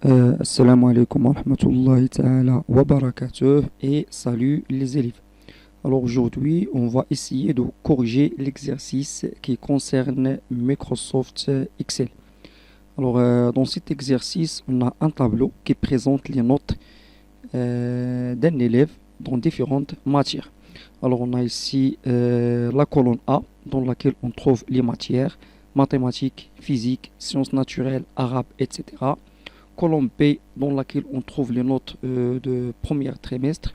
Assalamu alaikum wa rahmatullahi ta'ala wa barakatuh et salut les élèves. Alors aujourd'hui, on va essayer de corriger l'exercice qui concerne Microsoft Excel. Alors dans cet exercice, on a un tableau qui présente les notes d'un élève dans différentes matières. Alors on a ici la colonne A dans laquelle on trouve les matières mathématiques, physique, sciences naturelles, arabes, etc. Colonne B dans laquelle on trouve les notes de premier trimestre.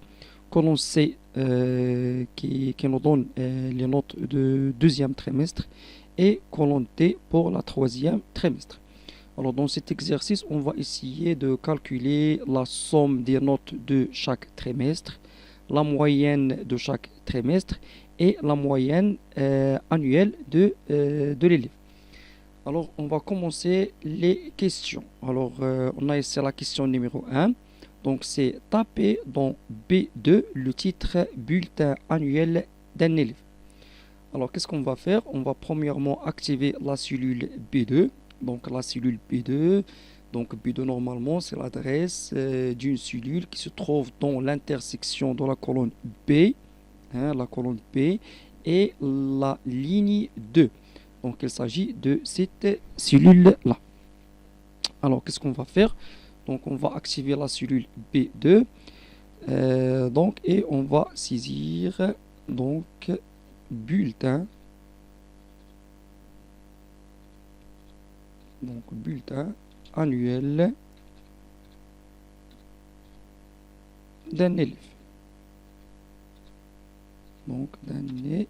Colonne C qui nous donne les notes de deuxième trimestre. Et colonne D pour la troisième trimestre. Alors dans cet exercice, on va essayer de calculer la somme des notes de chaque trimestre, la moyenne de chaque trimestre et la moyenne annuelle de l'élève. Alors, on va commencer les questions. Alors, on a ici la question numéro un. Donc, c'est taper dans B2 le titre bulletin annuel d'un élève. Alors, qu'est-ce qu'on va faire? On va premièrement activer la cellule B2. Donc, la cellule B2. Donc, B2, normalement, c'est l'adresse d'une cellule qui se trouve dans l'intersection de la colonne B, la colonne B, et la ligne 2. Donc, il s'agit de cette cellule-là. Alors, qu'est-ce qu'on va faire? Donc, on va activer la cellule B2. Et on va saisir donc bulletin. Donc, bulletin annuel d'un élève. Donc, d'un élève.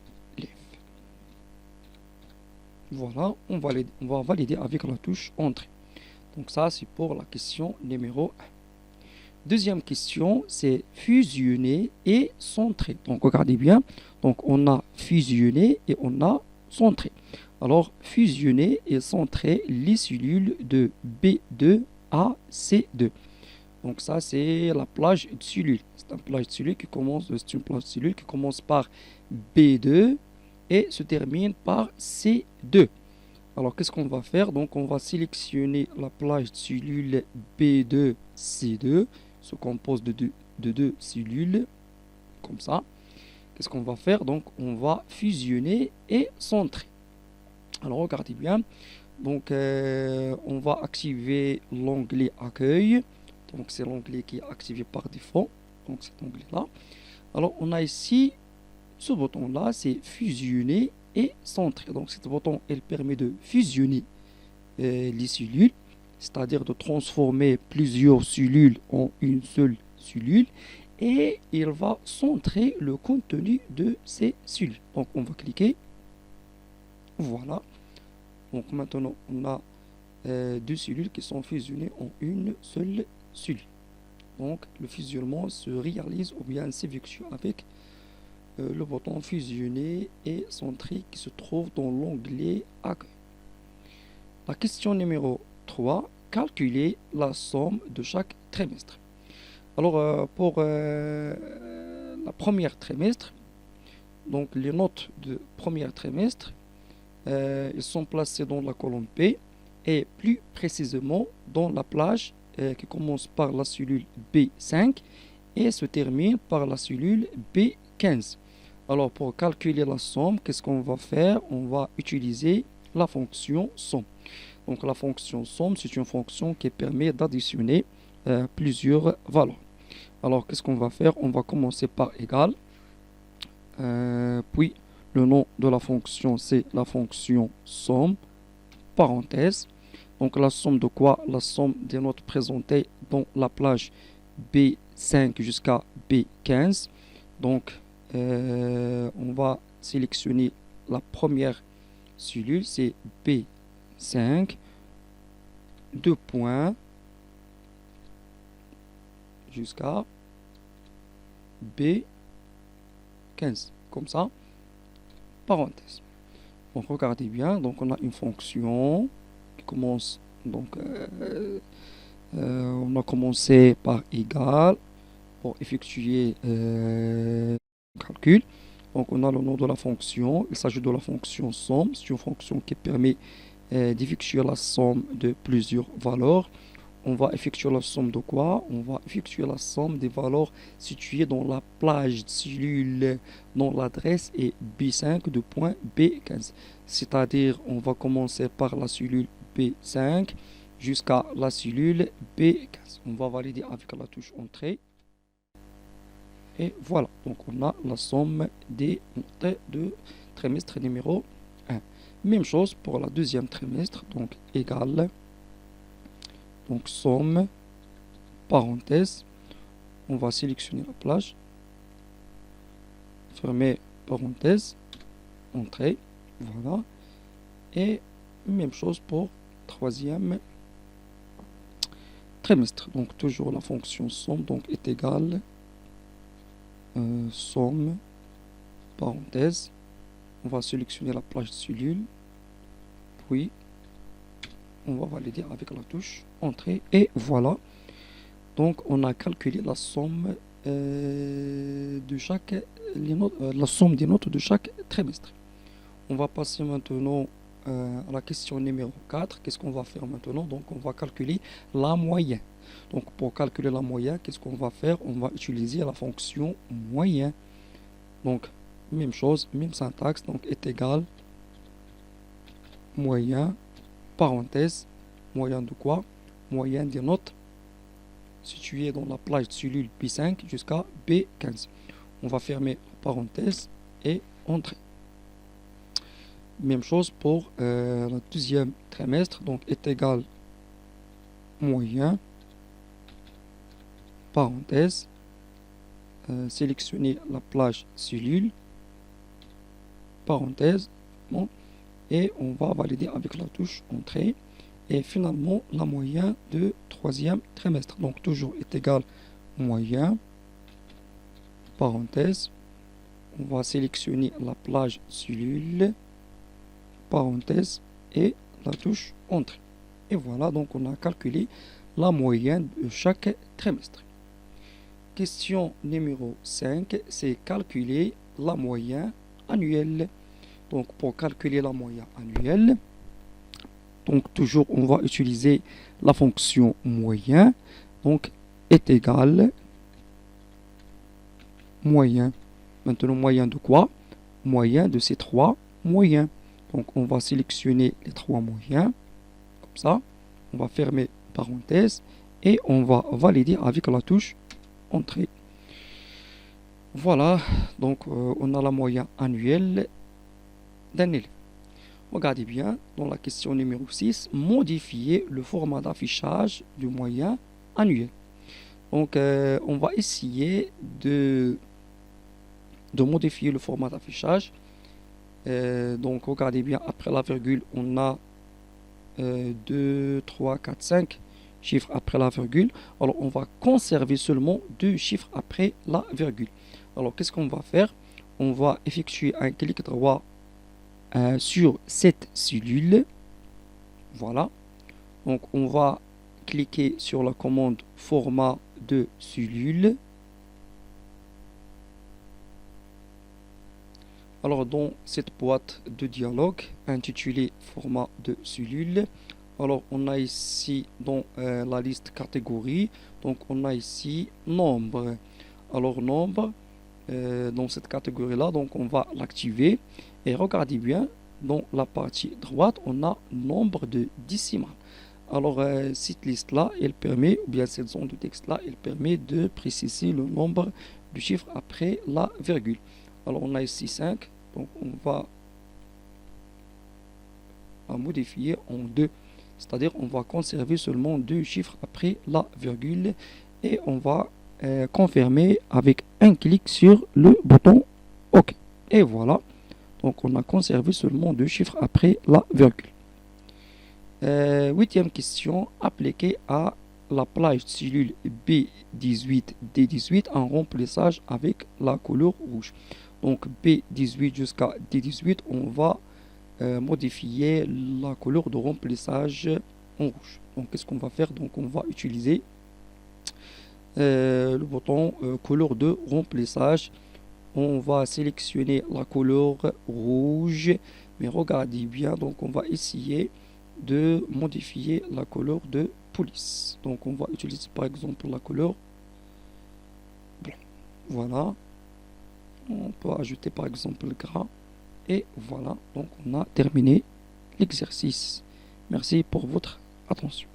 Voilà, on va valider avec la touche Entrée. Donc ça, c'est pour la question numéro 1. Deuxième question, c'est fusionner et centrer. Donc regardez bien, donc on a fusionné et on a centré. Alors fusionner et centrer les cellules de B2 à C2. Donc ça, c'est la plage de cellules. C'est une plage de cellules qui commence par B2 et se termine par C2. Alors, qu'est-ce qu'on va faire? Donc, on va sélectionner la plage de cellules B2, C2, se compose de deux cellules, comme ça. Qu'est-ce qu'on va faire? Donc, on va fusionner et centrer. Alors, regardez bien. Donc, on va activer l'onglet Accueil. Donc, c'est l'onglet qui est activé par défaut. Donc, cet onglet-là. Alors, on a ici ce bouton-là, c'est fusionner et centrer. Donc, ce bouton, il permet de fusionner les cellules, c'est-à-dire de transformer plusieurs cellules en une seule cellule. Et il va centrer le contenu de ces cellules. Donc, on va cliquer. Voilà. Donc, maintenant, on a deux cellules qui sont fusionnées en une seule cellule. Donc, le fusionnement se réalise ou bien s'effectue avec le bouton fusionner et centrer qui se trouve dans l'onglet Accueil. La question numéro 3, calculer la somme de chaque trimestre. Alors pour la première trimestre, donc les notes de premier trimestre, ils sont placées dans la colonne P et plus précisément dans la plage qui commence par la cellule B5 et se termine par la cellule B15. Alors, pour calculer la somme, qu'est-ce qu'on va faire? On va utiliser la fonction somme. Donc, la fonction somme, c'est une fonction qui permet d'additionner plusieurs valeurs. Alors, qu'est-ce qu'on va faire? On va commencer par égal. Puis, le nom de la fonction, c'est la fonction somme, parenthèse. Donc, la somme de quoi? La somme des notes présentées dans la plage B5 jusqu'à B15. Donc, on va sélectionner la première cellule, c'est B5, 2 points, jusqu'à B15, comme ça, parenthèse. Donc regardez bien, donc on a une fonction qui commence, donc on a commencé par égal pour effectuer calcul. Donc on a le nom de la fonction, il s'agit de la fonction somme, c'est une fonction qui permet d'effectuer la somme de plusieurs valeurs. on va effectuer la somme de quoi? On va effectuer la somme des valeurs situées dans la plage de cellule dont l'adresse est B5 de point B15. C'est-à-dire, on va commencer par la cellule B5 jusqu'à la cellule B15. On va valider avec la touche Entrée. Et voilà, donc on a la somme des montées de trimestre numéro 1. Même chose pour la deuxième trimestre, donc égal, donc somme, parenthèse, on va sélectionner la plage, fermer parenthèse, entrée, voilà, et même chose pour troisième trimestre, donc toujours la fonction somme donc est égale, somme, parenthèse, on va sélectionner la plage de cellule, puis on va valider avec la touche Entrée et voilà. Donc on a calculé la somme de chaque la somme des notes de chaque trimestre. On va passer maintenant à la question numéro 4. Qu'est-ce qu'on va faire maintenant? Donc on va calculer la moyenne. Donc pour calculer la moyenne, qu'est-ce qu'on va faire? On va utiliser la fonction moyenne. Donc même chose, même syntaxe, donc est égal moyen, parenthèse, moyen de quoi? Moyen des notes situées dans la plage de cellule B5 jusqu'à B15. On va fermer parenthèse et entrer. Même chose pour le deuxième trimestre, donc est égal moyen, parenthèse, sélectionner la plage cellule, parenthèse, bon, et on va valider avec la touche Entrée. Et finalement, la moyenne de troisième trimestre. Donc, toujours est égal moyen, parenthèse. On va sélectionner la plage cellule, parenthèse, et la touche Entrée. Et voilà, donc on a calculé la moyenne de chaque trimestre. Question numéro 5, c'est calculer la moyenne annuelle. Donc, pour calculer la moyenne annuelle, donc toujours on va utiliser la fonction moyen, donc est égal moyen. Maintenant moyen de quoi? Moyen de ces trois moyens. Donc on va sélectionner les trois moyens, comme ça, on va fermer parenthèse et on va valider avec la touche Entrée. Voilà, donc on a la moyenne annuelle d'un élève. Regardez bien, dans la question numéro 6, modifier le format d'affichage du moyen annuel. Donc, on va essayer de modifier le format d'affichage. Donc, regardez bien, après la virgule, on a 2, 3, 4, 5 chiffres après la virgule. Alors, on va conserver seulement 2 chiffres après la virgule. Alors, qu'est-ce qu'on va faire? On va effectuer un clic droit sur cette cellule. Voilà. Donc, on va cliquer sur la commande format de cellule. Alors, dans cette boîte de dialogue intitulée format de cellule, alors on a ici dans la liste catégorie, donc on a ici nombre. Alors, nombre, dans cette catégorie-là, donc on va l'activer. Et regardez bien, dans la partie droite, on a nombre de décimales. Alors, cette liste-là, elle permet, ou bien cette zone de texte-là, elle permet de préciser le nombre de chiffres après la virgule. Alors, on a ici 5, donc on va modifier en 2. C'est-à-dire, on va conserver seulement 2 chiffres après la virgule et on va confirmer avec un clic sur le bouton OK. Et voilà. Donc, on a conservé seulement 2 chiffres après la virgule. Huitième question, appliquée à la plage de cellule B18, D18 en remplissage avec la couleur rouge. Donc, B18 jusqu'à D18, on va modifier la couleur de remplissage en rouge. Donc, qu'est-ce qu'on va faire? Donc, on va utiliser le bouton couleur de remplissage. On va sélectionner la couleur rouge, mais regardez bien, donc on va essayer de modifier la couleur de police. Donc on va utiliser par exemple la couleur blanc. Voilà. On peut ajouter par exemple le gras. Et voilà. Donc on a terminé l'exercice. Merci pour votre attention.